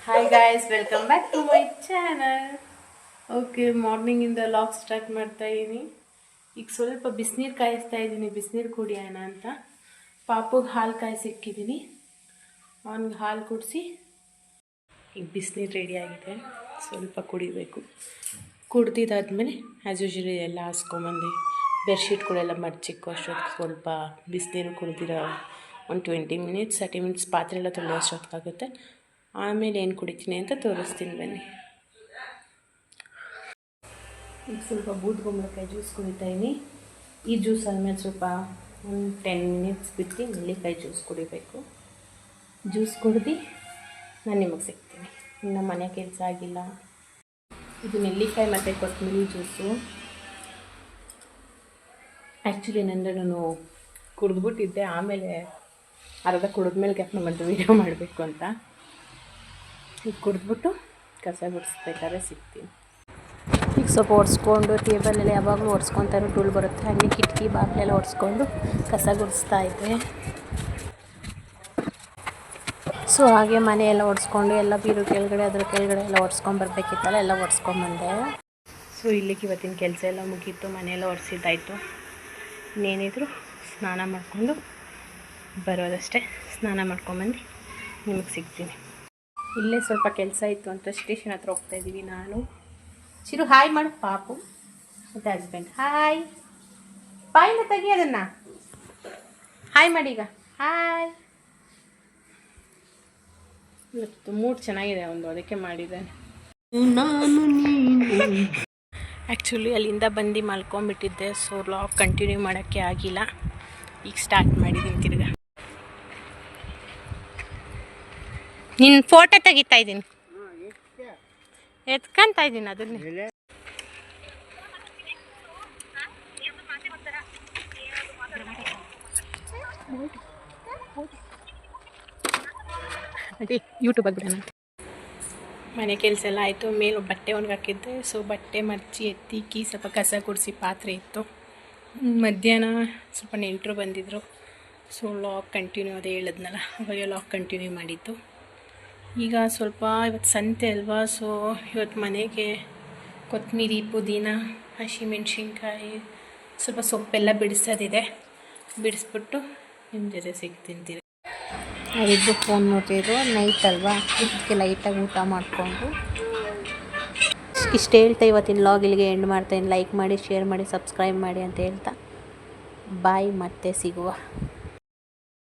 Hi guys, welcome back to my channel. Okay, ಮಾರ್ನಿಂಗಿಂದ vlog start ಮಾಡ್ತಾ ಇದ್ದೀನಿ. ಈಗ ಸ್ವಲ್ಪ ಬಿಸಿನೀರು ಕಾಯಿಸ್ತಾ ಇದ್ದೀನಿ, ಬಿಸಿನೀರು ಕುಡಿಯೋಣ ಅಂತ. ಪಾಪುಗೆ ಹಾಲು ಕಾಯಿಸಿಕ್ಕಿದ್ದೀನಿ. ಅವನಿಗೆ ಹಾಲು ಕುಡಿಸಿ ಈಗ ಬಿಸಿನೀರು ರೆಡಿಯಾಗಿದೆ, ಸ್ವಲ್ಪ ಕುಡಿಬೇಕು. ಕುಡ್ದಿದ್ದಾದ್ಮೇಲೆ ಆ್ಯಸ್ ಯೂಶುವಲಿ ಎಲ್ಲ ಹಾಸ್ಕೊಂಬಂದು ಬೆಡ್ಶೀಟ್ಗಳೆಲ್ಲ ಮಡ್ಚಿಕ್ಕೋ ಅಷ್ಟೊತ್ತಿಗೆ ಸ್ವಲ್ಪ ಬಿಸಿನೀರು ಕುಡಿದಿರೋ ಒಂದು 20 ಮಿನಿಟ್ಸ್ 30 ಮಿನಿಟ್ಸ್ ಪಾತ್ರೆ ಎಲ್ಲ ತೊಳೆಯೋ ಅಷ್ಟೊತ್ತಿಗಾಗುತ್ತೆ. ಆಮೇಲೆ ಏನು ಕುಡಿತೀನಿ ಅಂತ ತೋರಿಸ್ತೀನಿ ಬನ್ನಿ. ಈಗ ಸ್ವಲ್ಪ ಬೂದ್ಗುಂಬಳಕಾಯಿ ಜ್ಯೂಸ್ ಕುಡಿತಾಯಿದ್ದೀನಿ. ಈ ಜ್ಯೂಸ್ ಆದಮೇಲೆ ಸ್ವಲ್ಪ ಒಂದು 10 ಮಿನಿಟ್ಸ್ ಬಿಟ್ಟು ನೆಲ್ಲಿಕಾಯಿ ಜ್ಯೂಸ್ ಕುಡಿಬೇಕು. ಜ್ಯೂಸ್ ಕುಡ್ದು ನಾನು ನಿಮಗೆ ಸಿಗ್ತೀನಿ. ಇನ್ನು ಮನೆ ಕೆಲಸ ಆಗಿಲ್ಲ. ಇದು ನೆಲ್ಲಿಕಾಯಿ ಮತ್ತು ಕೊತ್ತಂಬರಿ ಜ್ಯೂಸು. ಆ್ಯಕ್ಚುಲಿ ನಾನು ಕುಡಿದ್ಬಿಟ್ಟಿದ್ದೆ, ಆಮೇಲೆ ಅರ್ಧ ಕುಡಿದ್ಮೇಲೆ ಜ್ಞಾಪನ ಬಂತು ವೀಡಿಯೋ ಮಾಡಬೇಕು ಅಂತ. ಈಗ ಕುಡಿದ್ಬಿಟ್ಟು ಕಸ ಗುಡಿಸ್ಬೇಕಾದ್ರೆ ಸಿಗ್ತೀನಿ. ಈಗ ಸ್ವಲ್ಪ ಒರೆಸ್ಕೊಂಡು ಟೇಬಲೆಲ್ಲ ಯಾವಾಗಲೂ ಒರೆಸ್ಕೊತಾರೆ, ಟೂಲ್ ಬರುತ್ತೆ, ಹಾಗೆ ಕಿಟಕಿ ಬಾಗಿಲೆಲ್ಲ ಒರೆಸ್ಕೊಂಡು ಕಸ ಗುಡಿಸ್ತಾ ಇದ್ದೆ. ಸೊ ಹಾಗೆ ಮನೆಯೆಲ್ಲ ಒರೆಸ್ಕೊಂಡು ಎಲ್ಲ ಬೀರು ಕೆಳಗಡೆ ಅದ್ರ ಕೆಳಗಡೆ ಎಲ್ಲ ಒರೆಸ್ಕೊಂಡು ಬರಬೇಕಿತ್ತಲ್ಲ, ಎಲ್ಲ ಒರೆಸ್ಕೊಂಬಂದೆ. ಸೊ ಇಲ್ಲಿಗೆ ಇವತ್ತಿನ ಕೆಲಸ ಎಲ್ಲ ಮುಗೀತು, ಮನೆಯೆಲ್ಲ ಒರೆಸಿದ್ದಾಯಿತು. ಇನ್ನೇನಿದ್ರು ಸ್ನಾನ ಮಾಡಿಕೊಂಡು ಬರೋದಷ್ಟೇ. ಸ್ನಾನ ಮಾಡ್ಕೊಂಬಂದು ನಿಮಗೆ ಸಿಗ್ತೀನಿ. ಇಲ್ಲೇ ಸ್ವಲ್ಪ ಕೆಲಸ ಇತ್ತು ಅಂತ ಸ್ಟೇಷನ್ ಹತ್ರ ಹೋಗ್ತಾಯಿದ್ದೀವಿ. ನಾನು ಚಿರು ಹಾಯ್ ಮಾಡು, ಪಾಪು ಮತ್ತು ಹಸ್ಬೆಂಡ್ ಹಾಯ್. ಬಾಯಿಂದ ತೆಗಿ ಅದನ್ನು, ಹಾಯ್ ಮಾಡಿ ಈಗ. ಹಾಯ್. ಇವತ್ತು ಮೂಡ್ ಚೆನ್ನಾಗಿದೆ ಒಂದು, ಅದಕ್ಕೆ ಮಾಡಿದ್ದಾನೆ. ಆ್ಯಕ್ಚುಲಿ ಅಲ್ಲಿಂದ ಬಂದು ಮಲ್ಕೊಂಡ್ಬಿಟ್ಟಿದ್ದೆ, ಸೊ ಲಾಗ್ ಕಂಟಿನ್ಯೂ ಮಾಡೋಕ್ಕೆ ಆಗಿಲ್ಲ. ಈಗ ಸ್ಟಾರ್ಟ್ ಮಾಡಿದ್ದೀನಿ ತಿರ್ಗಾ. ನಿನ್ನ ಫೋಟೋ ತೆಗಿತಾ ಇದ್ದೀನಿ, ಎತ್ಕೊಂತ ಇದ್ದೀನಿ ಅದನ್ನೇ. ಅದೇ ಯೂಟ್ಯೂಬಲ್ಲಿ ಬಿಡೋಣ. ಮನೆ ಕೆಲಸ ಎಲ್ಲ ಆಯಿತು. ಮೇಲೆ ಬಟ್ಟೆ ಒಣಗಾಕಿದ್ದೆ, ಸೊ ಬಟ್ಟೆ ಮರ್ಚಿ ಎತ್ತಿಕ್ಕಿ ಸ್ವಲ್ಪ ಕಸ ಗುಡಿಸಿ ಪಾತ್ರೆ ಇತ್ತು. ಮಧ್ಯಾಹ್ನ ಸ್ವಲ್ಪ ನೆಂಟರು ಬಂದಿದ್ದರು, ಸೊ ಲಾಗ್ ಕಂಟಿನ್ಯೂ ಅದೇ ಹೇಳಿದ್ನಲ್ಲ, ಅವಾಗ ಲಾಗ್ ಕಂಟಿನ್ಯೂ ಮಾಡಿದ್ದು. ಈಗ ಸ್ವಲ್ಪ ಇವತ್ತು ಸಂತೆ ಅಲ್ವಾ, ಸೊ ಇವತ್ತು ಮನೆಗೆ ಕೊತ್ತಂಬರಿ, ಪುದೀನ, ಹಸಿಮೆಣ್ಸಿನ್ಕಾಯಿ, ಸ್ವಲ್ಪ ಸೊಪ್ಪೆಲ್ಲ ಬಿಡಿಸೋದಿದೆ. ಬಿಡಿಸ್ಬಿಟ್ಟು ನಿಮ್ಮ ಜೊತೆ ಸಿಗ್ತೀನಿ. ಅವರಿಬ್ಬರು ಫೋನ್ ನೋಡ್ತಿದ್ರು, ನೈಟ್ ಅಲ್ವಾ, ಇದಕ್ಕೆ ಲೈಟಾಗಿ ಊಟ ಮಾಡಿಕೊಂಡು ಇಷ್ಟು ಹೇಳ್ತಾ ಇವತ್ತಿನ ಲಾಗ್ ಇಲ್ಲಿಗೆ ಎಂಡ್ ಮಾಡ್ತಾಯಿದ್ದೀನಿ. ಲೈಕ್ ಮಾಡಿ, ಶೇರ್ ಮಾಡಿ, ಸಬ್ಸ್ಕ್ರೈಬ್ ಮಾಡಿ ಅಂತ ಹೇಳ್ತಾ ಬಾಯ್, ಮತ್ತೆ ಸಿಗುವ.